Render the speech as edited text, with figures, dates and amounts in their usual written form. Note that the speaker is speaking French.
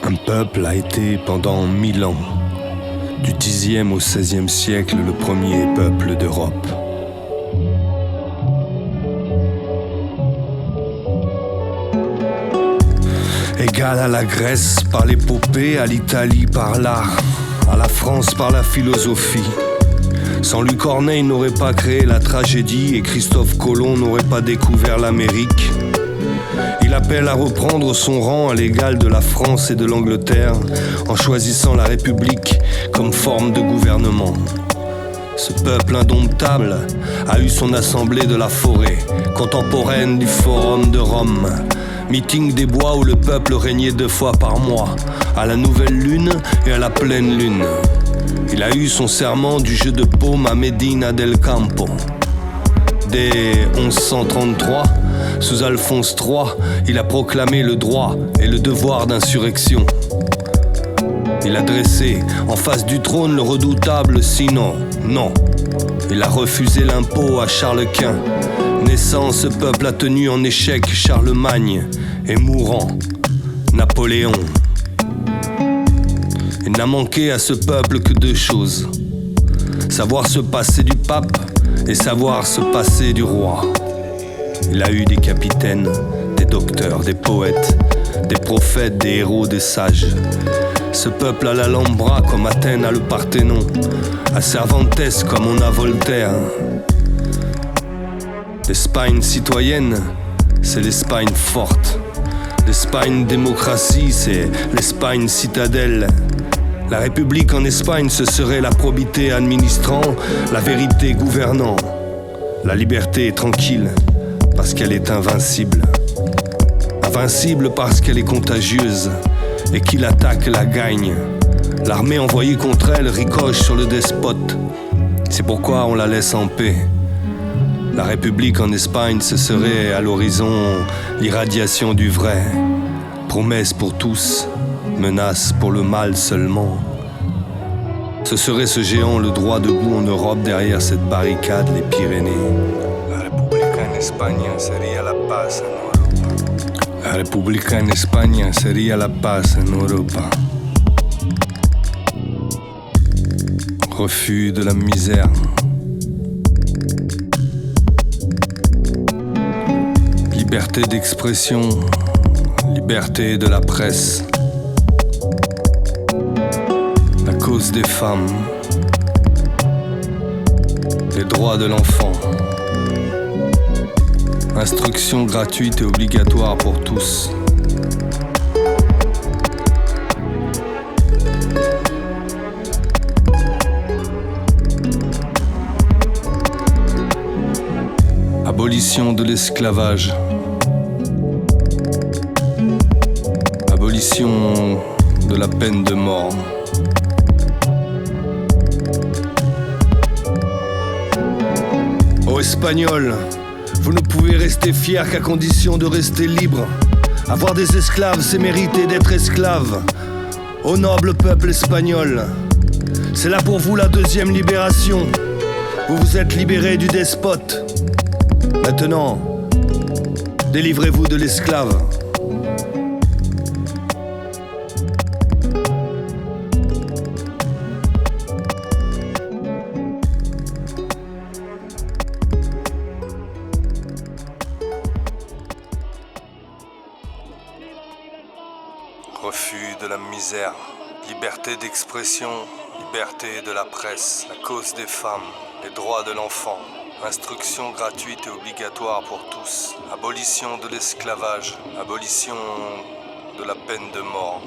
Un peuple a été pendant 1000 ans, du 10e au 16e siècle, le premier peuple d'Europe. Égal à la Grèce par l'épopée, à l'Italie par l'art, à la France par la philosophie. Sans lui, Corneille n'aurait pas créé la tragédie et Christophe Colomb n'aurait pas découvert l'Amérique. Il appelle à reprendre son rang à l'égal de la France et de l'Angleterre en choisissant la République comme forme de gouvernement. Ce peuple indomptable a eu son assemblée de la forêt, contemporaine du Forum de Rome. Meeting des bois où le peuple régnait 2 fois par mois, à la nouvelle lune et à la pleine lune. Il a eu son serment du jeu de paume à Medina del Campo. Dès 1133, sous Alphonse III, il a proclamé le droit et le devoir d'insurrection. Il a dressé en face du trône le redoutable Sinon. Non, il a refusé l'impôt à Charles Quint. Naissant, ce peuple a tenu en échec Charlemagne et mourant Napoléon. Il n'a manqué à ce peuple que 2 choses: savoir se passer du pape et savoir se passer du roi. Il a eu des capitaines, des docteurs, des poètes, des prophètes, des héros, des sages. Ce peuple a l'Alhambra comme Athènes a le Parthénon, à Cervantes comme on a Voltaire. L'Espagne citoyenne, c'est l'Espagne forte. L'Espagne démocratie, c'est l'Espagne citadelle. La République en Espagne, ce serait la probité administrant, la vérité gouvernant. La liberté est tranquille, parce qu'elle est invincible. Invincible parce qu'elle est contagieuse, et qui l'attaque la gagne. L'armée envoyée contre elle ricoche sur le despote. C'est pourquoi on la laisse en paix. La République en Espagne, ce serait à l'horizon l'irradiation du vrai. Promesse pour tous, menace pour le mal seulement. Ce serait ce géant le droit debout en Europe derrière cette barricade, les Pyrénées. La República en España sería la paz en Europa. La República en España sería la paz en Europa. Refus de la misère. Liberté d'expression, liberté de la presse. La cause des femmes, les droits de l'enfant. Instruction gratuite et obligatoire pour tous. Abolition de l'esclavage. Abolition de la peine de mort. Ô Espagnols, vous ne pouvez rester fiers qu'à condition de rester libres. Avoir des esclaves, c'est mériter d'être esclave. Ô noble peuple espagnol, c'est là pour vous la 2e libération. Vous vous êtes libérés du despote. Maintenant, délivrez-vous de l'esclave. Refus de la misère, liberté d'expression, liberté de la presse, la cause des femmes, les droits de l'enfant, instruction gratuite et obligatoire pour tous, abolition de l'esclavage, abolition de la peine de mort.